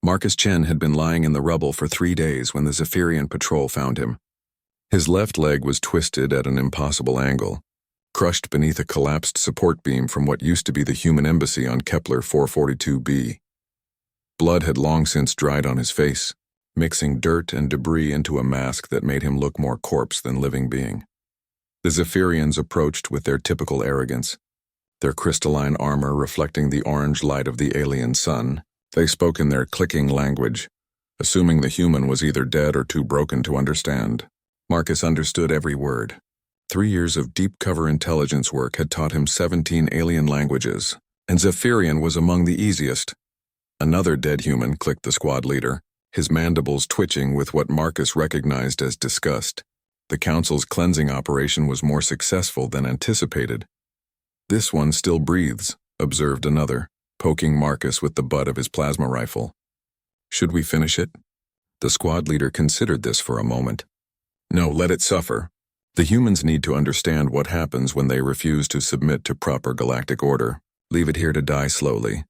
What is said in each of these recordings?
Marcus Chen had been lying in the rubble for 3 days when the Zephyrian patrol found him. His left leg was twisted at an impossible angle, crushed beneath a collapsed support beam from what used to be the human embassy on Kepler 442b. Blood had long since dried on his face, mixing dirt and debris into a mask that made him look more corpse than living being. The Zephyrians approached with their typical arrogance, their crystalline armor reflecting the orange light of the alien sun. They spoke in their clicking language, assuming the human was either dead or too broken to understand. Marcus understood every word. 3 years of deep cover intelligence work had taught him 17 alien languages, and Zephyrian was among the easiest. Another dead human, clicked the squad leader, his mandibles twitching with what Marcus recognized as disgust. The Council's cleansing operation was more successful than anticipated. "This one still breathes," observed another, poking Marcus with the butt of his plasma rifle. "Should we finish it?" The squad leader considered this for a moment. "No, let it suffer. The humans need to understand what happens when they refuse to submit to proper galactic order. Leave it here to die slowly."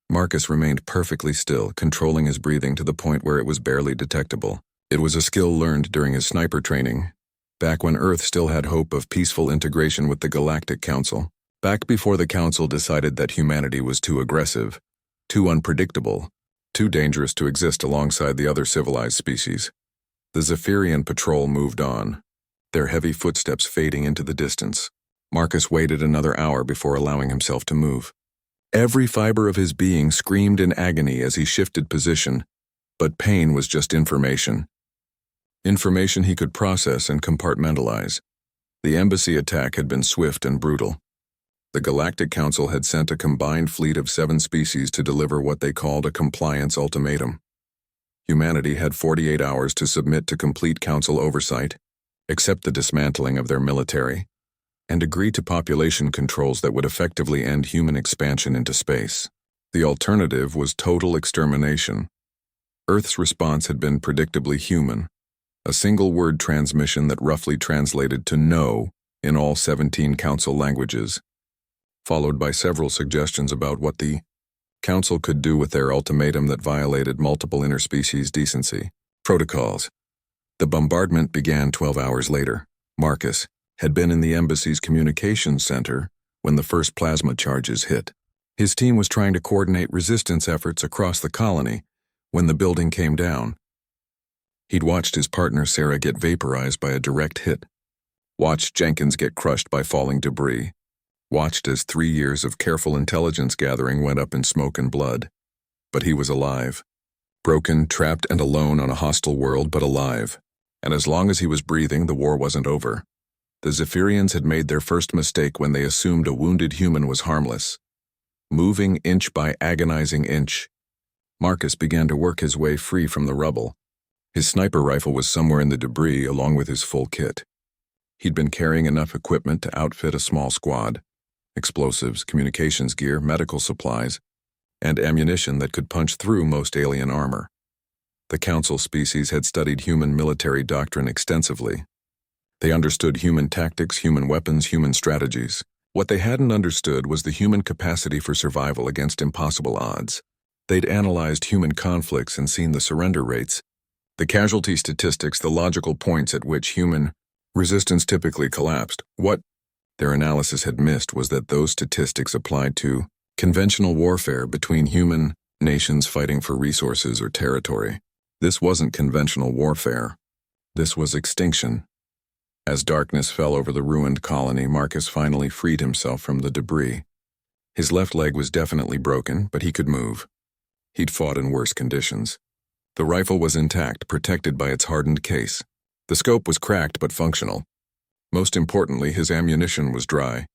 Marcus remained perfectly still, controlling his breathing to the point where it was barely detectable. It was a skill learned during his sniper training, back when Earth still had hope of peaceful integration with the Galactic Council. Back before the Council decided that humanity was too aggressive, too unpredictable, too dangerous to exist alongside the other civilized species. The Zephyrian patrol moved on, their heavy footsteps fading into the distance. Marcus waited another hour before allowing himself to move. Every fiber of his being screamed in agony as he shifted position, but pain was just information. Information he could process and compartmentalize. The embassy attack had been swift and brutal. The Galactic Council had sent a combined fleet of 7 species to deliver what they called a compliance ultimatum. Humanity had 48 hours to submit to complete Council oversight, accept the dismantling of their military, and agree to population controls that would effectively end human expansion into space. The alternative was total extermination. Earth's response had been predictably human, a single-word transmission that roughly translated to "no" in all 17 Council languages, followed by several suggestions about what the Council could do with their ultimatum that violated multiple interspecies decency protocols. The bombardment began 12 hours later. Marcus had been in the embassy's communications center when the first plasma charges hit. His team was trying to coordinate resistance efforts across the colony when the building came down. He'd watched his partner Sarah get vaporized by a direct hit, watched Jenkins get crushed by falling debris, watched as 3 years of careful intelligence gathering went up in smoke and blood. But he was alive. Broken, trapped, and alone on a hostile world, but alive. And as long as he was breathing, the war wasn't over. The Zephyrians had made their first mistake when they assumed a wounded human was harmless. Moving inch by agonizing inch, Marcus began to work his way free from the rubble. His sniper rifle was somewhere in the debris along with his full kit. He'd been carrying enough equipment to outfit a small squad: explosives, communications gear, medical supplies, and ammunition that could punch through most alien armor. The Council species had studied human military doctrine extensively. They understood human tactics, human weapons, human strategies. What they hadn't understood was the human capacity for survival against impossible odds. They'd analyzed human conflicts and seen the surrender rates, the casualty statistics, the logical points at which human resistance typically collapsed. What their analysis had missed was that those statistics applied to conventional warfare between human nations fighting for resources or territory. This wasn't conventional warfare. This was extinction. As darkness fell over the ruined colony, Marcus finally freed himself from the debris. His left leg was definitely broken, but he could move. He'd fought in worse conditions. The rifle was intact, protected by its hardened case. The scope was cracked but functional. Most importantly, his ammunition was dry.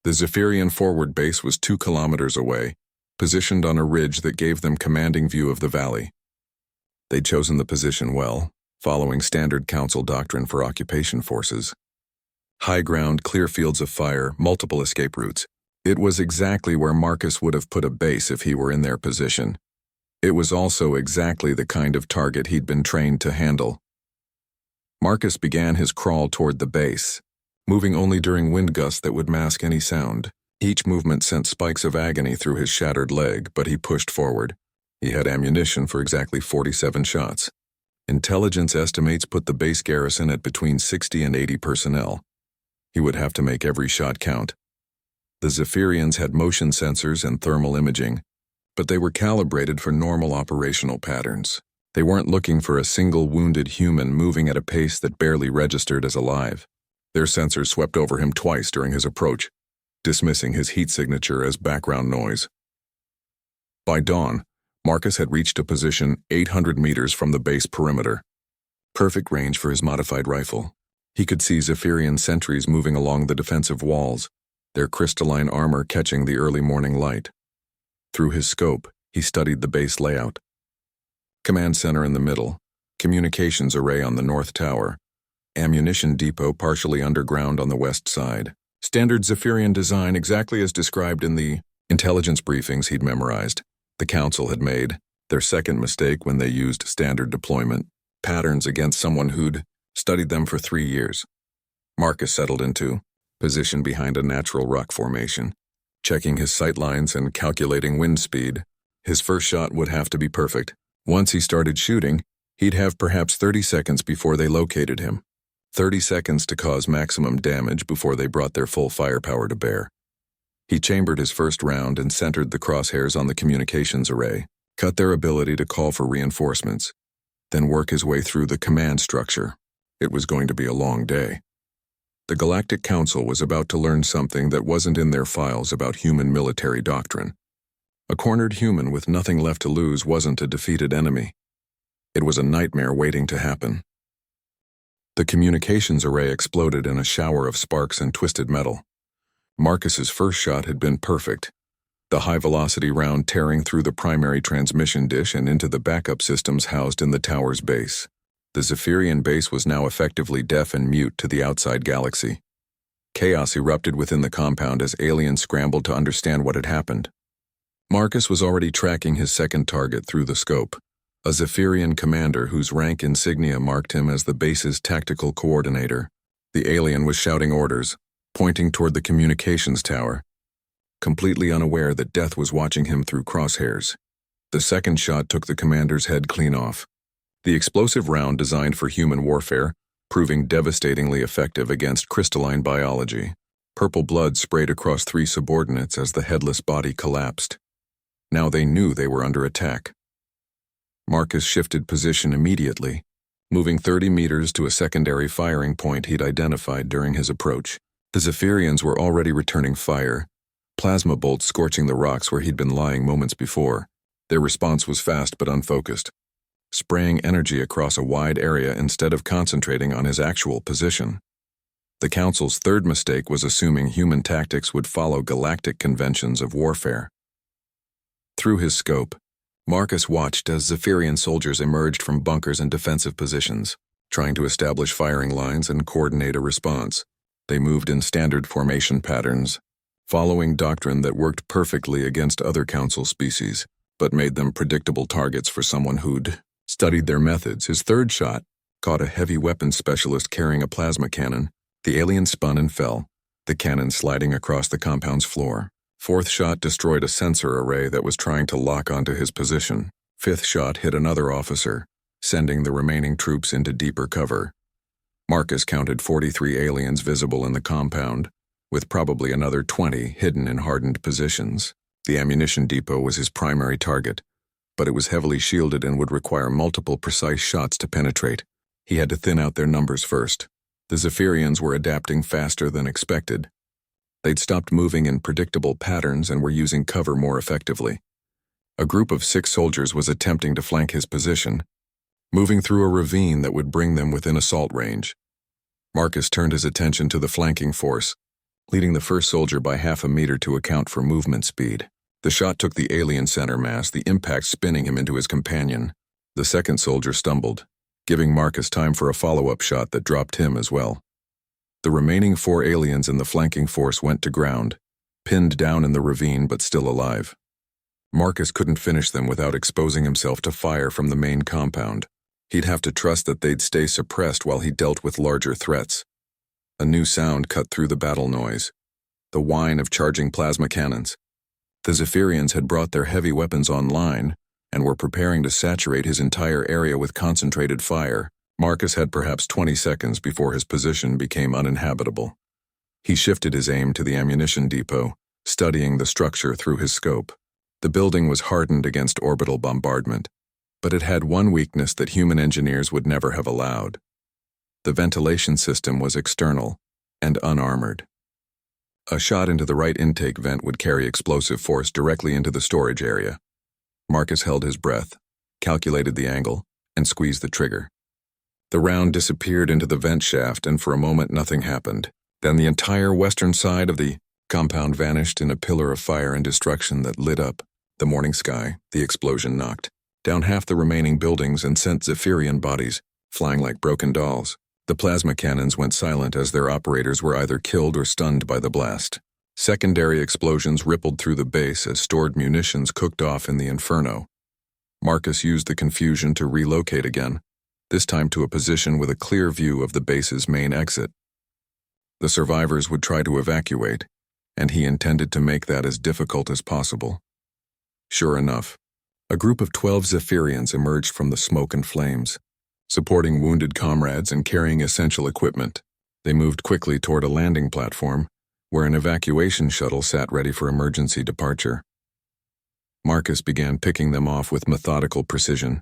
The Zephyrian forward base was 2 kilometers away, positioned on a ridge that gave them commanding view of the valley. They'd chosen the position well, following standard Council doctrine for occupation forces. High ground, clear fields of fire, multiple escape routes. It was exactly where Marcus would have put a base if he were in their position. It was also exactly the kind of target he'd been trained to handle. Marcus began his crawl toward the base, moving only during wind gusts that would mask any sound. Each movement sent spikes of agony through his shattered leg, but he pushed forward. He had ammunition for exactly 47 shots. Intelligence estimates put the base garrison at between 60 and 80 personnel. He would have to make every shot count. The Zephyrians had motion sensors and thermal imaging, but they were calibrated for normal operational patterns. They weren't looking for a single wounded human moving at a pace that barely registered as alive. Their sensors swept over him twice during his approach, dismissing his heat signature as background noise. By dawn, Marcus had reached a position 800 meters from the base perimeter. Perfect range for his modified rifle. He could see Zephyrian sentries moving along the defensive walls, their crystalline armor catching the early morning light. Through his scope, he studied the base layout. Command center in the middle, communications array on the north tower, ammunition depot partially underground on the west side. Standard Zephyrian design exactly as described in the intelligence briefings he'd memorized. The Council had made their second mistake when they used standard deployment patterns against someone who'd studied them for 3 years. Marcus settled into position behind a natural rock formation, checking his sight lines and calculating wind speed. His first shot would have to be perfect. Once he started shooting, he'd have perhaps 30 seconds before they located him. 30 seconds to cause maximum damage before they brought their full firepower to bear. He chambered his first round and centered the crosshairs on the communications array, cut their ability to call for reinforcements, then work his way through the command structure. It was going to be a long day. The Galactic Council was about to learn something that wasn't in their files about human military doctrine. A cornered human with nothing left to lose wasn't a defeated enemy. It was a nightmare waiting to happen. The communications array exploded in a shower of sparks and twisted metal. Marcus's first shot had been perfect, the high-velocity round tearing through the primary transmission dish and into the backup systems housed in the tower's base. The Zephyrian base was now effectively deaf and mute to the outside galaxy. Chaos erupted within the compound as aliens scrambled to understand what had happened. Marcus was already tracking his second target through the scope, a Zephyrian commander whose rank insignia marked him as the base's tactical coordinator. The alien was shouting orders, pointing toward the communications tower, completely unaware that death was watching him through crosshairs. The second shot took the commander's head clean off. The explosive round designed for human warfare, proving devastatingly effective against crystalline biology. Purple blood sprayed across 3 subordinates as the headless body collapsed. Now they knew they were under attack. Marcus shifted position immediately, moving 30 meters to a secondary firing point he'd identified during his approach. The Zephyrians were already returning fire, plasma bolts scorching the rocks where he'd been lying moments before. Their response was fast but unfocused, spraying energy across a wide area instead of concentrating on his actual position. The Council's third mistake was assuming human tactics would follow galactic conventions of warfare. Through his scope, Marcus watched as Zephyrian soldiers emerged from bunkers and defensive positions, trying to establish firing lines and coordinate a response. They moved in standard formation patterns, following doctrine that worked perfectly against other Council species, but made them predictable targets for someone who'd studied their methods. His third shot caught a heavy weapons specialist carrying a plasma cannon. The alien spun and fell, the cannon sliding across the compound's floor. Fourth shot destroyed a sensor array that was trying to lock onto his position. Fifth shot hit another officer, sending the remaining troops into deeper cover. Marcus counted 43 aliens visible in the compound, with probably another 20 hidden in hardened positions. The ammunition depot was his primary target, but it was heavily shielded and would require multiple precise shots to penetrate. He had to thin out their numbers first. The Zephyrians were adapting faster than expected. They'd stopped moving in predictable patterns and were using cover more effectively. A group of 6 soldiers was attempting to flank his position, moving through a ravine that would bring them within assault range. Marcus turned his attention to the flanking force, leading the first soldier by half a meter to account for movement speed. The shot took the alien center mass, the impact spinning him into his companion. The second soldier stumbled, giving Marcus time for a follow-up shot that dropped him as well. The remaining 4 aliens in the flanking force went to ground, pinned down in the ravine but still alive. Marcus couldn't finish them without exposing himself to fire from the main compound. He'd have to trust that they'd stay suppressed while he dealt with larger threats. A new sound cut through the battle noise, the whine of charging plasma cannons. The Zephyrians had brought their heavy weapons online, and were preparing to saturate his entire area with concentrated fire. Marcus had perhaps 20 seconds before his position became uninhabitable. He shifted his aim to the ammunition depot, studying the structure through his scope. The building was hardened against orbital bombardment, but it had one weakness that human engineers would never have allowed. The ventilation system was external and unarmored. A shot into the right intake vent would carry explosive force directly into the storage area. Marcus held his breath, calculated the angle, and squeezed the trigger. The round disappeared into the vent shaft, and for a moment nothing happened. Then the entire western side of the compound vanished in a pillar of fire and destruction that lit up the morning sky. The explosion knocked down half the remaining buildings and sent Zephyrian bodies flying like broken dolls. The plasma cannons went silent as their operators were either killed or stunned by the blast. Secondary explosions rippled through the base as stored munitions cooked off in the inferno. Marcus used the confusion to relocate again, this time to a position with a clear view of the base's main exit. The survivors would try to evacuate, and he intended to make that as difficult as possible. Sure enough, a group of 12 Zephyrians emerged from the smoke and flames. Supporting wounded comrades and carrying essential equipment, they moved quickly toward a landing platform where an evacuation shuttle sat ready for emergency departure. Marcus began picking them off with methodical precision.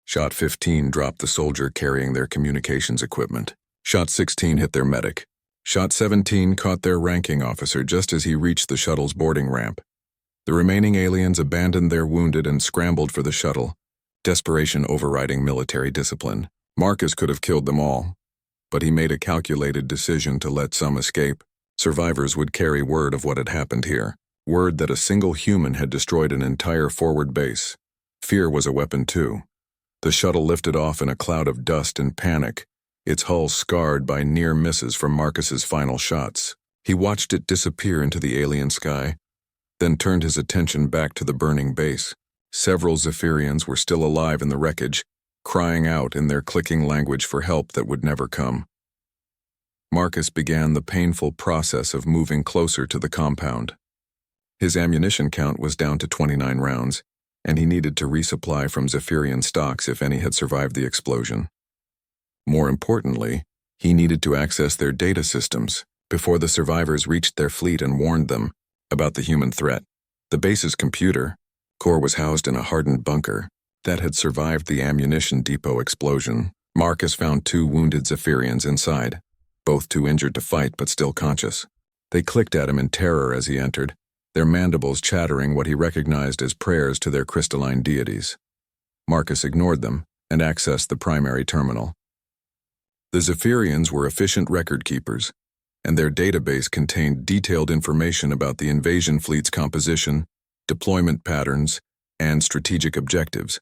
Shot 15 dropped the soldier carrying their communications equipment. Shot 16 hit their medic. Shot 17 caught their ranking officer just as he reached the shuttle's boarding ramp. The remaining aliens abandoned their wounded and scrambled for the shuttle, desperation overriding military discipline. Marcus could have killed them all, but he made a calculated decision to let some escape. Survivors would carry word of what had happened here, word that a single human had destroyed an entire forward base. Fear was a weapon too. The shuttle lifted off in a cloud of dust and panic, its hull scarred by near misses from Marcus's final shots. He watched it disappear into the alien sky, then turned his attention back to the burning base. Several Zephyrians were still alive in the wreckage, crying out in their clicking language for help that would never come. Marcus began the painful process of moving closer to the compound. His ammunition count was down to 29 rounds, and he needed to resupply from Zephyrian stocks if any had survived the explosion. More importantly, he needed to access their data systems before the survivors reached their fleet and warned them about the human threat. The base's computer core was housed in a hardened bunker that had survived the ammunition depot explosion. Marcus found 2 wounded Zephyrians inside, both too injured to fight but still conscious. They clicked at him in terror as he entered, their mandibles chattering what he recognized as prayers to their crystalline deities. Marcus ignored them and accessed the primary terminal. The Zephyrians were efficient record keepers, and their database contained detailed information about the invasion fleet's composition, deployment patterns, and strategic objectives.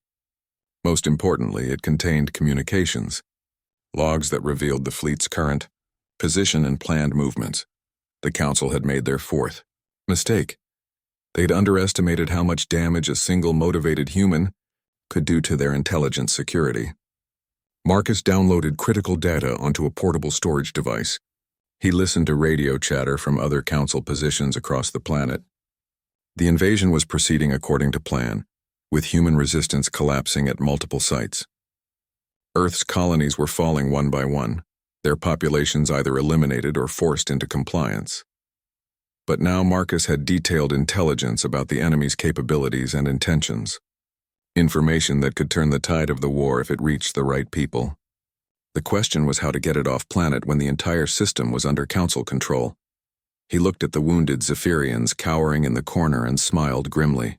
Most importantly, it contained communications, logs that revealed the fleet's current position and planned movements. The Council had made their 4th mistake. They'd underestimated how much damage a single motivated human could do to their intelligence security. Marcus downloaded critical data onto a portable storage device. He listened to radio chatter from other Council positions across the planet. The invasion was proceeding according to plan, with human resistance collapsing at multiple sites. Earth's colonies were falling one by one, their populations either eliminated or forced into compliance. But now Marcus had detailed intelligence about the enemy's capabilities and intentions. Information that could turn the tide of the war if it reached the right people. The question was how to get it off planet when the entire system was under Council control. He looked at the wounded Zephyrians cowering in the corner and smiled grimly.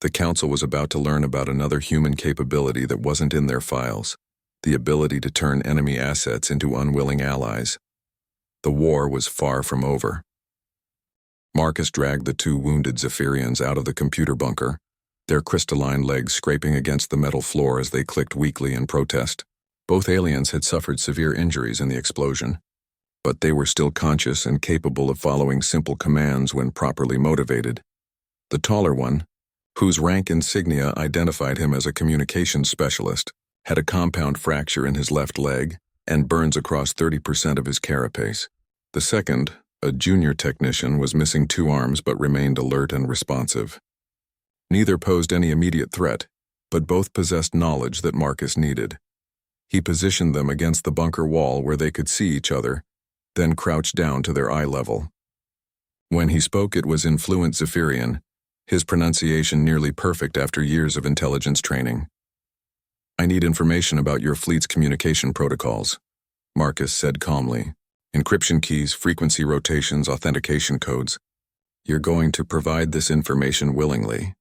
The Council was about to learn about another human capability that wasn't in their files, the ability to turn enemy assets into unwilling allies. The war was far from over. Marcus dragged the 2 wounded Zephyrians out of the computer bunker, their crystalline legs scraping against the metal floor as they clicked weakly in protest. Both aliens had suffered severe injuries in the explosion, but they were still conscious and capable of following simple commands when properly motivated. The taller one, whose rank insignia identified him as a communications specialist, had a compound fracture in his left leg and burns across 30% of his carapace. The second, a junior technician, was missing 2 arms but remained alert and responsive. Neither posed any immediate threat, but both possessed knowledge that Marcus needed. He positioned them against the bunker wall where they could see each other, then crouched down to their eye level. When he spoke, it was in fluent Zephyrian, his pronunciation nearly perfect after years of intelligence training. "I need information about your fleet's communication protocols," Marcus said calmly. "Encryption keys, frequency rotations, authentication codes. You're going to provide this information willingly,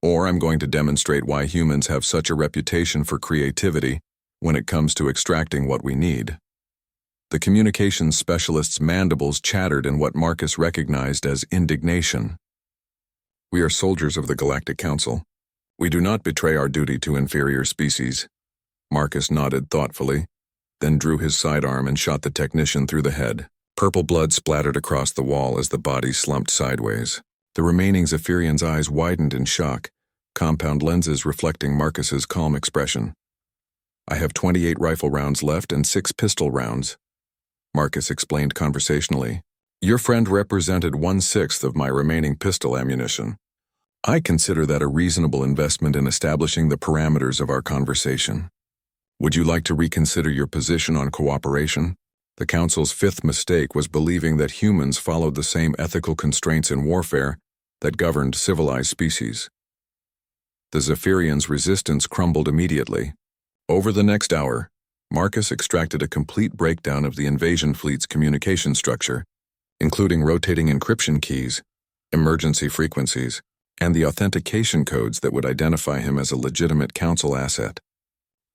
or I'm going to demonstrate why humans have such a reputation for creativity when it comes to extracting what we need." The communications specialist's mandibles chattered in what Marcus recognized as indignation. "We are soldiers of the Galactic Council. We do not betray our duty to inferior species." Marcus nodded thoughtfully, then drew his sidearm and shot the technician through the head. Purple blood splattered across the wall as the body slumped sideways. The remaining Zephyrian's eyes widened in shock, compound lenses reflecting Marcus's calm expression. "I have 28 rifle rounds left and 6 pistol rounds," Marcus explained conversationally. "Your friend represented 1/6 of my remaining pistol ammunition. I consider that a reasonable investment in establishing the parameters of our conversation. Would you like to reconsider your position on cooperation?" The Council's fifth mistake was believing that humans followed the same ethical constraints in warfare that governed civilized species. The Zephyrians' resistance crumbled immediately. Over the next hour, Marcus extracted a complete breakdown of the invasion fleet's communication structure, including rotating encryption keys, emergency frequencies, and the authentication codes that would identify him as a legitimate Council asset.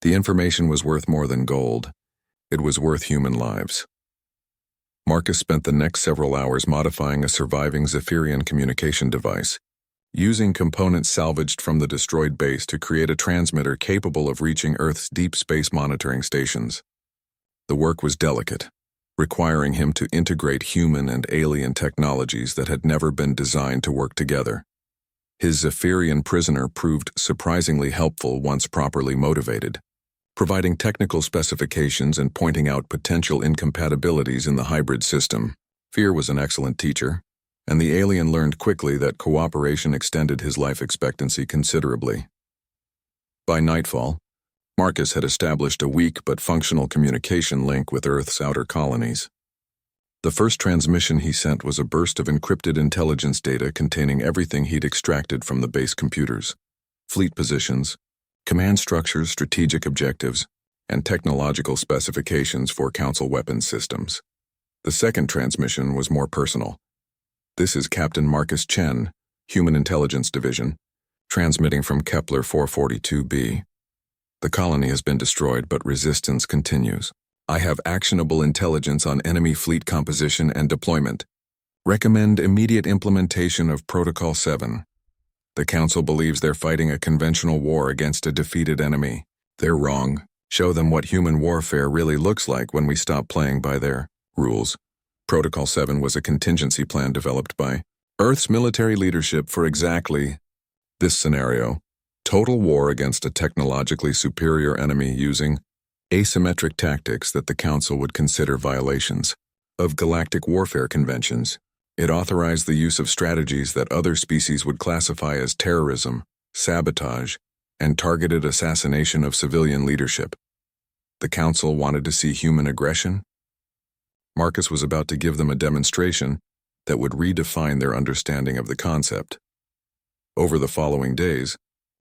The information was worth more than gold. It was worth human lives. Marcus spent the next several hours modifying a surviving Zephyrian communication device, using components salvaged from the destroyed base to create a transmitter capable of reaching Earth's deep space monitoring stations. The work was delicate, requiring him to integrate human and alien technologies that had never been designed to work together. His Zephyrian prisoner proved surprisingly helpful once properly motivated, providing technical specifications and pointing out potential incompatibilities in the hybrid system. Fear was an excellent teacher, and the alien learned quickly that cooperation extended his life expectancy considerably. By nightfall, Marcus had established a weak but functional communication link with Earth's outer colonies. The first transmission he sent was a burst of encrypted intelligence data containing everything he'd extracted from the base computers: fleet positions, command structures, strategic objectives, and technological specifications for Council weapons systems. The second transmission was more personal. "This is Captain Marcus Chen, Human Intelligence Division, transmitting from Kepler 442b. The colony has been destroyed, but resistance continues. I have actionable intelligence on enemy fleet composition and deployment. Recommend immediate implementation of Protocol 7. The Council believes they're fighting a conventional war against a defeated enemy. They're wrong. Show them what human warfare really looks like when we stop playing by their rules." Protocol 7 was a contingency plan developed by Earth's military leadership for exactly this scenario: total war against a technologically superior enemy using asymmetric tactics that the Council would consider violations of galactic warfare conventions. It authorized the use of strategies that other species would classify as terrorism, sabotage, and targeted assassination of civilian leadership. The Council wanted to see human aggression. Marcus was about to give them a demonstration that would redefine their understanding of the concept. Over the following days,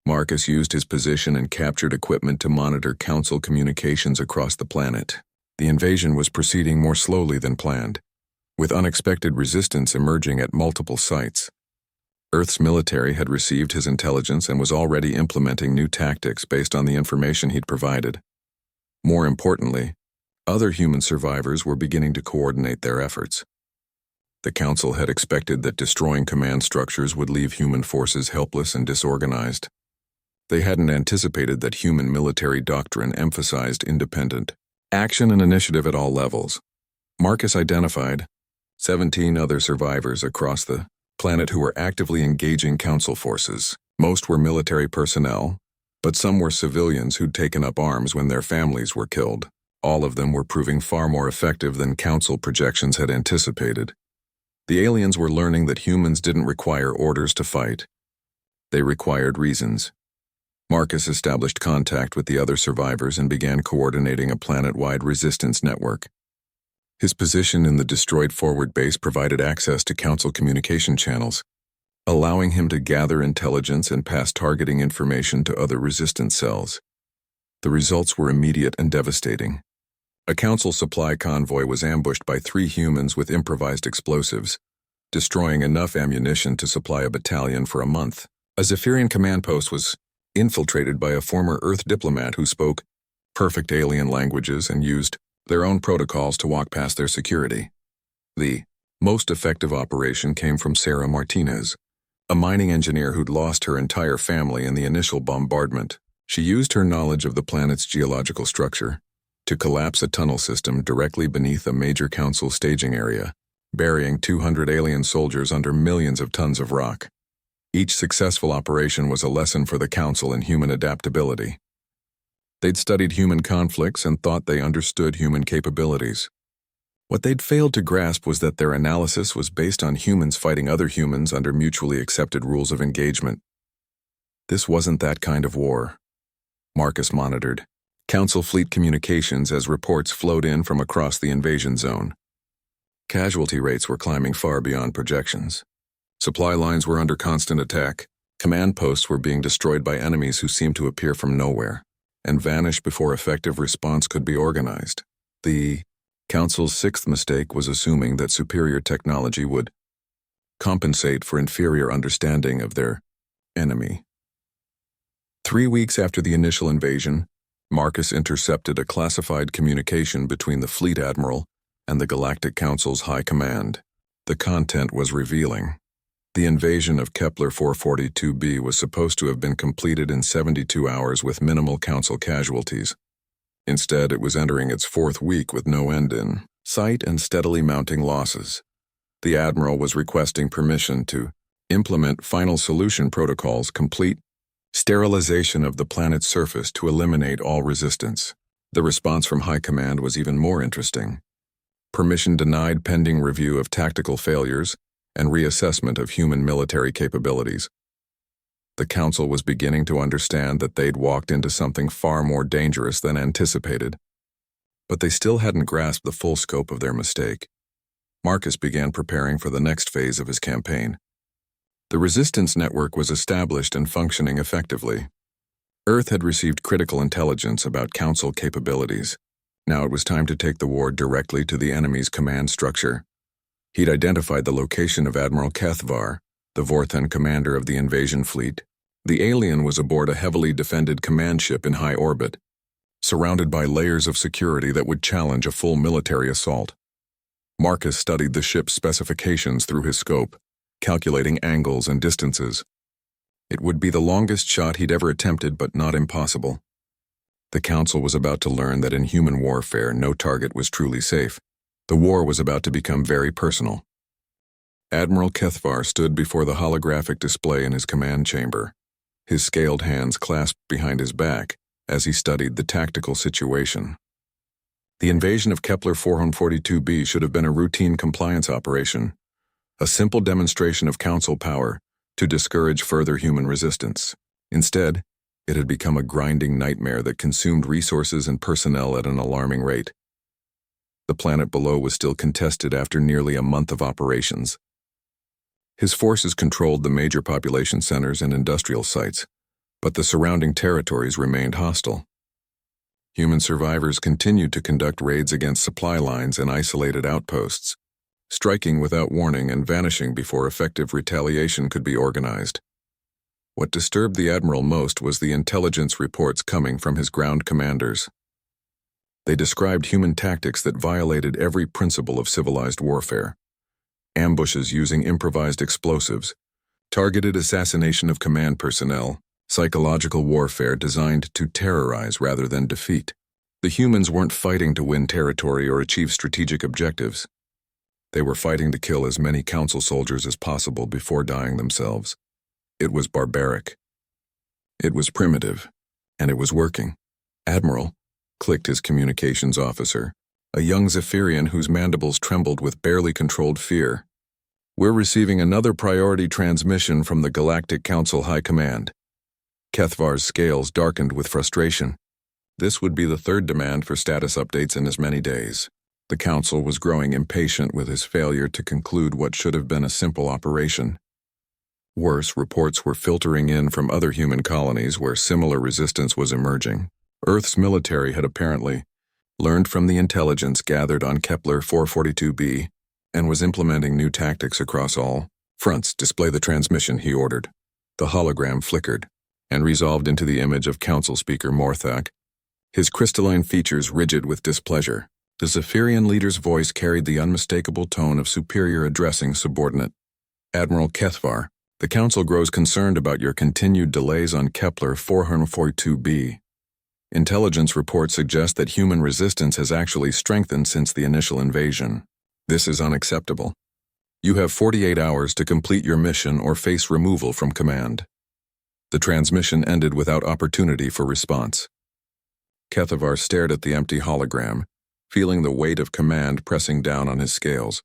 Marcus used his position and captured equipment to monitor Council communications across the planet. The invasion was proceeding more slowly than planned, with unexpected resistance emerging at multiple sites. Earth's military had received his intelligence and was already implementing new tactics based on the information he'd provided. More importantly, other human survivors were beginning to coordinate their efforts. The Council had expected that destroying command structures would leave human forces helpless and disorganized. They hadn't anticipated that human military doctrine emphasized independent action and initiative at all levels. Marcus identified 17 other survivors across the planet who were actively engaging Council forces. Most were military personnel, but some were civilians who'd taken up arms when their families were killed. All of them were proving far more effective than Council projections had anticipated. The aliens were learning that humans didn't require orders to fight. They required reasons. Marcus established contact with the other survivors and began coordinating a planet-wide resistance network. His position in the destroyed forward base provided access to Council communication channels, allowing him to gather intelligence and pass targeting information to other resistance cells. The results were immediate and devastating. A Council supply convoy was ambushed by 3 humans with improvised explosives, destroying enough ammunition to supply a battalion for a month. A Zephyrian command post was infiltrated by a former Earth diplomat who spoke perfect alien languages and used their own protocols to walk past their security. The most effective operation came from Sarah Martinez, a mining engineer who'd lost her entire family in the initial bombardment. She used her knowledge of the planet's geological structure to collapse a tunnel system directly beneath a major Council staging area, burying 200 alien soldiers under millions of tons of rock. Each successful operation was a lesson for the Council in human adaptability. They'd studied human conflicts and thought they understood human capabilities. What they'd failed to grasp was that their analysis was based on humans fighting other humans under mutually accepted rules of engagement. This wasn't that kind of war. Marcus monitored Council fleet communications as reports flowed in from across the invasion zone. Casualty rates were climbing far beyond projections. Supply lines were under constant attack. Command posts were being destroyed by enemies who seemed to appear from nowhere and vanish before effective response could be organized. The Council's 6th mistake was assuming that superior technology would compensate for inferior understanding of their enemy. 3 weeks after the initial invasion, Marcus intercepted a classified communication between the Fleet Admiral and the Galactic Council's High Command. The content was revealing. The invasion of Kepler 442b was supposed to have been completed in 72 hours with minimal Council casualties. Instead, it was entering its 4th week with no end in sight and steadily mounting losses. The Admiral was requesting permission to implement final solution protocols, complete sterilization of the planet's surface to eliminate all resistance. The response from High Command was even more interesting. Permission denied pending review of tactical failures and reassessment of human military capabilities. The Council was beginning to understand that they'd walked into something far more dangerous than anticipated. But they still hadn't grasped the full scope of their mistake. Marcus began preparing for the next phase of his campaign. The resistance network was established and functioning effectively. Earth had received critical intelligence about Council capabilities. Now it was time to take the war directly to the enemy's command structure. He'd identified the location of Admiral Kethvar, the Vorthan commander of the invasion fleet. The alien was aboard a heavily defended command ship in high orbit, surrounded by layers of security that would challenge a full military assault. Marcus studied the ship's specifications through his scope, calculating angles and distances. It would be the longest shot he'd ever attempted, but not impossible. The Council was about to learn that in human warfare, no target was truly safe. The war was about to become very personal. Admiral Kethvar stood before the holographic display in his command chamber, his scaled hands clasped behind his back as he studied the tactical situation. The invasion of Kepler 442b should have been a routine compliance operation, a simple demonstration of Council power to discourage further human resistance. Instead, it had become a grinding nightmare that consumed resources and personnel at an alarming rate. The planet below was still contested after nearly a month of operations. His forces controlled the major population centers and industrial sites, but the surrounding territories remained hostile. Human survivors continued to conduct raids against supply lines and isolated outposts, striking without warning and vanishing before effective retaliation could be organized. What disturbed the Admiral most was the intelligence reports coming from his ground commanders. They described human tactics that violated every principle of civilized warfare. Ambushes using improvised explosives, targeted assassination of command personnel, psychological warfare designed to terrorize rather than defeat. The humans weren't fighting to win territory or achieve strategic objectives. They were fighting to kill as many Council soldiers as possible before dying themselves. It was barbaric. It was primitive, and it was working. Admiral, clicked his communications officer, a young Zephyrian whose mandibles trembled with barely controlled fear. We're receiving another priority transmission from the Galactic Council High Command. Kethvar's scales darkened with frustration. This would be the third demand for status updates in as many days. The Council was growing impatient with his failure to conclude what should have been a simple operation. Worse, reports were filtering in from other human colonies where similar resistance was emerging. Earth's military had apparently learned from the intelligence gathered on Kepler 442b and was implementing new tactics across all fronts. Display the transmission, he ordered. The hologram flickered and resolved into the image of Council Speaker Morthak, his crystalline features rigid with displeasure. The Zephyrian leader's voice carried the unmistakable tone of superior addressing subordinate. Admiral Kethvar, the Council grows concerned about your continued delays on Kepler 442b. Intelligence reports suggest that human resistance has actually strengthened since the initial invasion. This is unacceptable. You have 48 hours to complete your mission or face removal from command. The transmission ended without opportunity for response. Kethvar stared at the empty hologram, feeling the weight of command pressing down on his scales.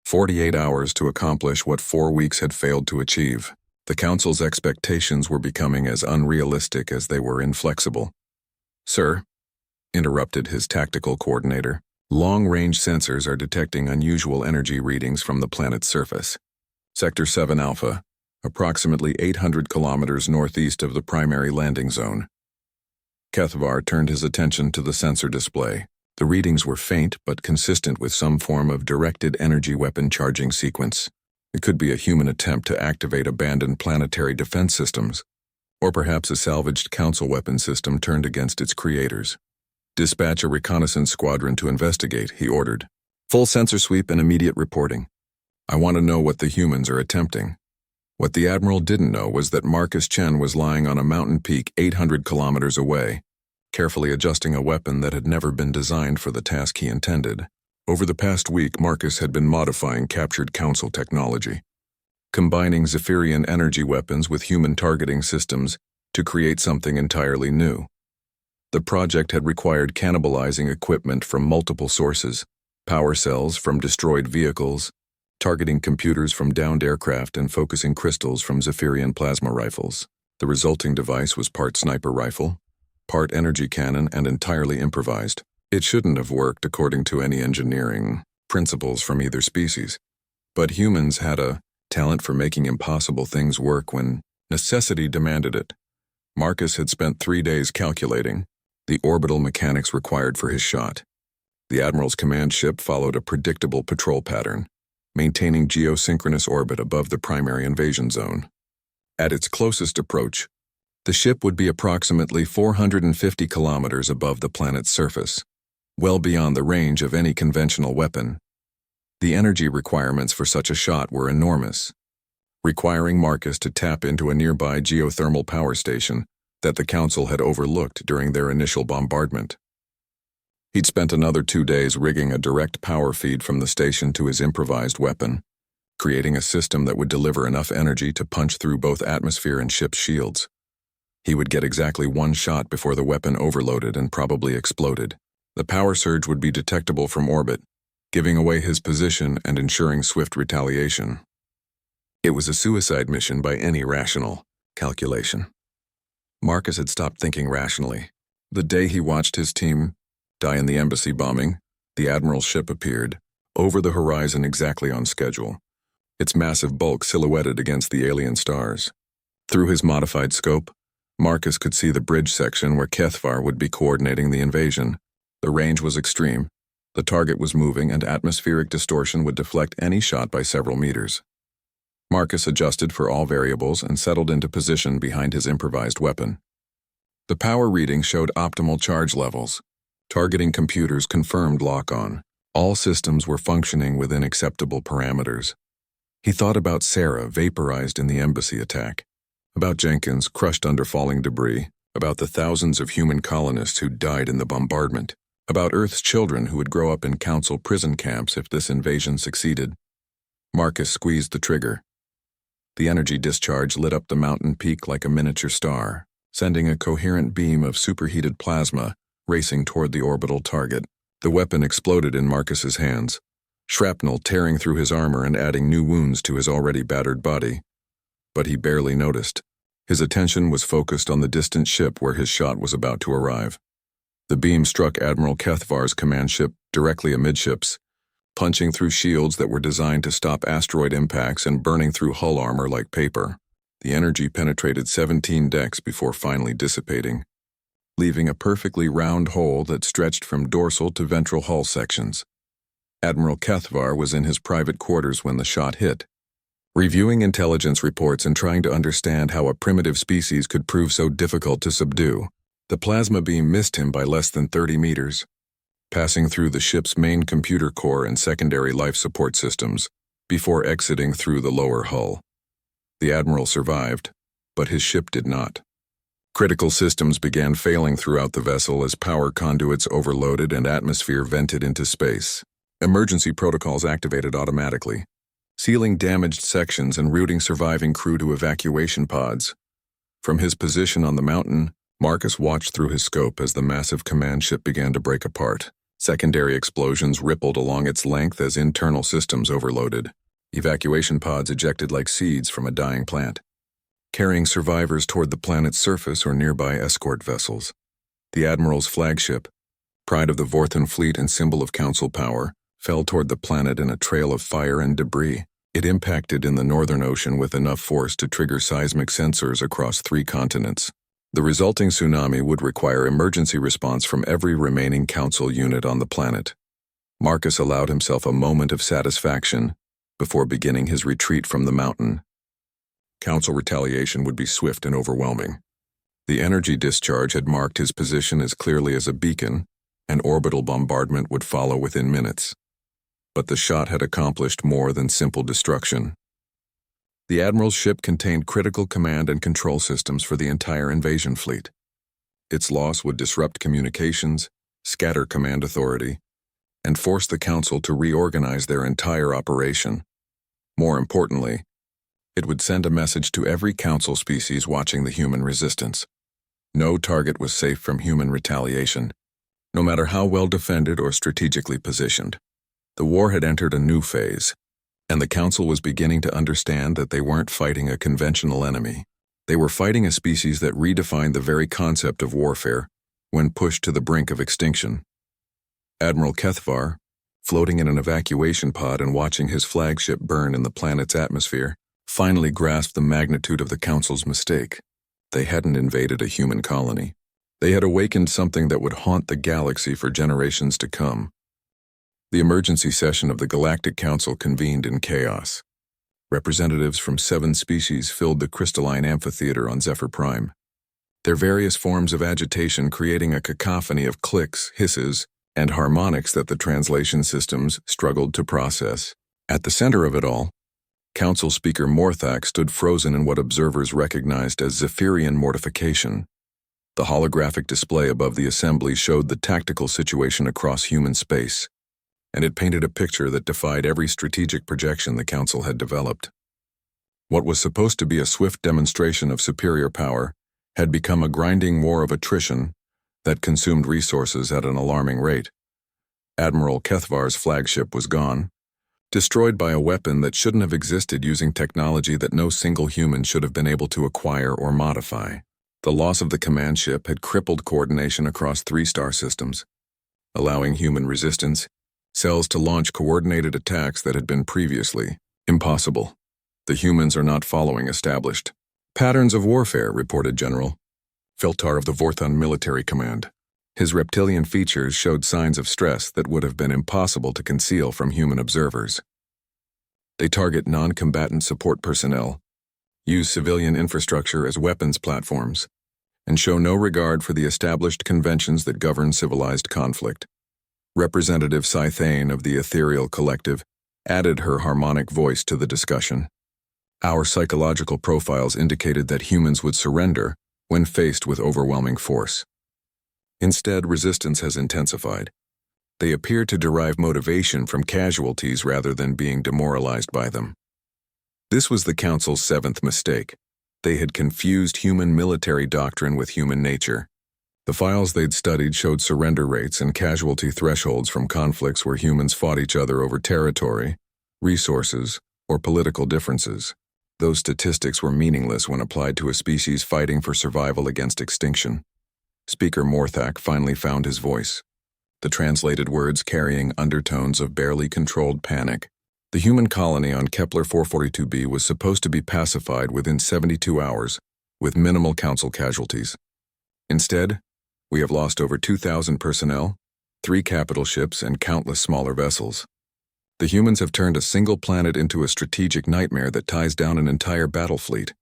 48 hours to accomplish what 4 weeks had failed to achieve. The Council's expectations were becoming as unrealistic as they were inflexible. Sir, interrupted his tactical coordinator, long-range sensors are detecting unusual energy readings from the planet's surface. Sector 7 Alpha, approximately 800 kilometers northeast of the primary landing zone. Kethvar turned his attention to the sensor display. The readings were faint but consistent with some form of directed energy weapon charging sequence. It could be a human attempt to activate abandoned planetary defense systems, or perhaps a salvaged Council weapon system turned against its creators. Dispatch a reconnaissance squadron to investigate, he ordered. Full sensor sweep and immediate reporting. I want to know what the humans are attempting. What the Admiral didn't know was that Marcus Chen was lying on a mountain peak 800 kilometers away, carefully adjusting a weapon that had never been designed for the task he intended. Over the past week, Marcus had been modifying captured Council technology, combining Zephyrian energy weapons with human targeting systems to create something entirely new. The project had required cannibalizing equipment from multiple sources, power cells from destroyed vehicles, targeting computers from downed aircraft, and focusing crystals from Zephyrian plasma rifles. The resulting device was part sniper rifle, part energy cannon, and entirely improvised. It shouldn't have worked according to any engineering principles from either species, but humans had a talent for making impossible things work when necessity demanded it. Marcus had spent 3 days calculating the orbital mechanics required for his shot. The Admiral's command ship followed a predictable patrol pattern, maintaining geosynchronous orbit above the primary invasion zone. At its closest approach, the ship would be approximately 450 kilometers above the planet's surface, well beyond the range of any conventional weapon. The energy requirements for such a shot were enormous, requiring Marcus to tap into a nearby geothermal power station that the Council had overlooked during their initial bombardment. He'd spent another 2 days rigging a direct power feed from the station to his improvised weapon, creating a system that would deliver enough energy to punch through both atmosphere and ship's shields. He would get exactly 1 shot before the weapon overloaded and probably exploded. The power surge would be detectable from orbit, giving away his position and ensuring swift retaliation. It was a suicide mission by any rational calculation. Marcus had stopped thinking rationally. The day he watched his team die in the embassy bombing, the Admiral's ship appeared, over the horizon exactly on schedule, its massive bulk silhouetted against the alien stars. Through his modified scope, Marcus could see the bridge section where Kethvar would be coordinating the invasion. The range was extreme, the target was moving, and atmospheric distortion would deflect any shot by several meters. Marcus adjusted for all variables and settled into position behind his improvised weapon. The power reading showed optimal charge levels. Targeting computers confirmed lock-on. All systems were functioning within acceptable parameters. He thought about Sarah, vaporized in the embassy attack, about Jenkins, crushed under falling debris, about the thousands of human colonists who died in the bombardment, about Earth's children who would grow up in Council prison camps if this invasion succeeded. Marcus squeezed the trigger. The energy discharge lit up the mountain peak like a miniature star, sending a coherent beam of superheated plasma racing toward the orbital target. The weapon exploded in Marcus's hands, shrapnel tearing through his armor and adding new wounds to his already battered body. But he barely noticed. His attention was focused on the distant ship where his shot was about to arrive. The beam struck Admiral Kethvar's command ship directly amidships, punching through shields that were designed to stop asteroid impacts and burning through hull armor like paper. The energy penetrated 17 decks before finally dissipating, leaving a perfectly round hole that stretched from dorsal to ventral hull sections. Admiral Kethvar was in his private quarters when the shot hit, reviewing intelligence reports and trying to understand how a primitive species could prove so difficult to subdue. The plasma beam missed him by less than 30 meters, passing through the ship's main computer core and secondary life support systems before exiting through the lower hull. The Admiral survived, but his ship did not. Critical systems began failing throughout the vessel as power conduits overloaded and atmosphere vented into space. Emergency protocols activated automatically, sealing damaged sections and routing surviving crew to evacuation pods. From his position on the mountain, Marcus watched through his scope as the massive command ship began to break apart. Secondary explosions rippled along its length as internal systems overloaded. Evacuation pods ejected like seeds from a dying plant, carrying survivors toward the planet's surface or nearby escort vessels. The Admiral's flagship, pride of the Vorthan fleet and symbol of Council power, fell toward the planet in a trail of fire and debris. It impacted in the Northern Ocean with enough force to trigger seismic sensors across 3 continents. The resulting tsunami would require emergency response from every remaining Council unit on the planet. Marcus allowed himself a moment of satisfaction before beginning his retreat from the mountain. Council retaliation would be swift and overwhelming. The energy discharge had marked his position as clearly as a beacon, and orbital bombardment would follow within minutes. But the shot had accomplished more than simple destruction. The Admiral's ship contained critical command and control systems for the entire invasion fleet. Its loss would disrupt communications, scatter command authority, and force the Council to reorganize their entire operation. More importantly, it would send a message to every Council species watching the human resistance. No target was safe from human retaliation, no matter how well defended or strategically positioned. The war had entered a new phase, and the Council was beginning to understand that they weren't fighting a conventional enemy. They were fighting a species that redefined the very concept of warfare when pushed to the brink of extinction. Admiral Kethvar, floating in an evacuation pod and watching his flagship burn in the planet's atmosphere, finally grasped the magnitude of the Council's mistake. They hadn't invaded a human colony. They had awakened something that would haunt the galaxy for generations to come. The emergency session of the Galactic Council convened in chaos. Representatives from 7 species filled the crystalline amphitheater on Zephyr Prime, their various forms of agitation creating a cacophony of clicks, hisses, and harmonics that the translation systems struggled to process. At the center of it all, Council Speaker Morthak stood frozen in what observers recognized as Zephyrian mortification. The holographic display above the assembly showed the tactical situation across human space, and it painted a picture that defied every strategic projection the Council had developed. What was supposed to be a swift demonstration of superior power had become a grinding war of attrition that consumed resources at an alarming rate. Admiral Kethvar's flagship was gone, destroyed by a weapon that shouldn't have existed using technology that no single human should have been able to acquire or modify. The loss of the command ship had crippled coordination across 3 star systems, allowing human resistance cells to launch coordinated attacks that had been previously impossible. The humans are not following established patterns of warfare, reported General Filtar of the Vorthan Military Command. His reptilian features showed signs of stress that would have been impossible to conceal from human observers. They target non-combatant support personnel, use civilian infrastructure as weapons platforms, and show no regard for the established conventions that govern civilized conflict. Representative Scythane of the Ethereal Collective added her harmonic voice to the discussion. Our psychological profiles indicated that humans would surrender when faced with overwhelming force. Instead, resistance has intensified. They appear to derive motivation from casualties rather than being demoralized by them. This was the Council's 7th mistake. They had confused human military doctrine with human nature. The files they'd studied showed surrender rates and casualty thresholds from conflicts where humans fought each other over territory, resources, or political differences. Those statistics were meaningless when applied to a species fighting for survival against extinction. Speaker Morthak finally found his voice, the translated words carrying undertones of barely controlled panic. The human colony on Kepler 442b was supposed to be pacified within 72 hours, with minimal council casualties. Instead, we have lost over 2,000 personnel, 3 capital ships, and countless smaller vessels. The humans have turned a single planet into a strategic nightmare that ties down an entire battle fleet.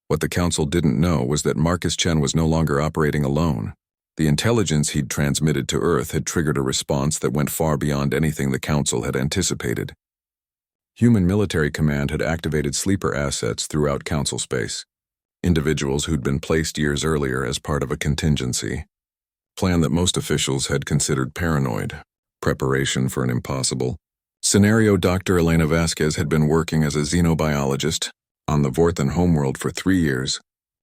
What the Council didn't know was that Marcus Chen was no longer operating alone. The intelligence he'd transmitted to Earth had triggered a response that went far beyond anything the Council had anticipated. Human military command had activated sleeper assets throughout Council space, individuals who'd been placed years earlier as part of a contingency plan that most officials had considered paranoid, preparation for an impossible scenario. Dr. Elena Vasquez had been working as a xenobiologist on the Vorthan homeworld for 3 years,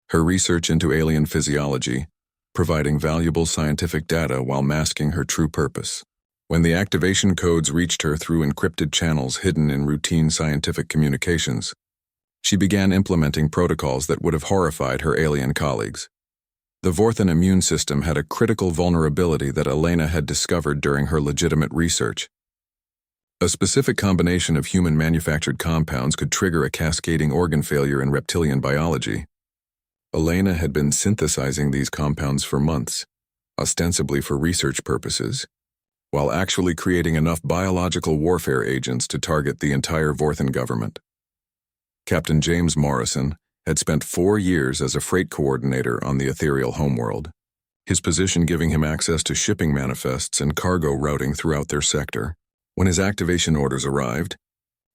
her research into alien physiology, providing valuable scientific data while masking her true purpose. When the activation codes reached her through encrypted channels hidden in routine scientific communications, she began implementing protocols that would have horrified her alien colleagues. The Vorthan immune system had a critical vulnerability that Elena had discovered during her legitimate research. A specific combination of human-manufactured compounds could trigger a cascading organ failure in reptilian biology. Elena had been synthesizing these compounds for months, ostensibly for research purposes, while actually creating enough biological warfare agents to target the entire Vorthan government. Captain James Morrison had spent 4 years as a freight coordinator on the ethereal homeworld, his position giving him access to shipping manifests and cargo routing throughout their sector. When his activation orders arrived,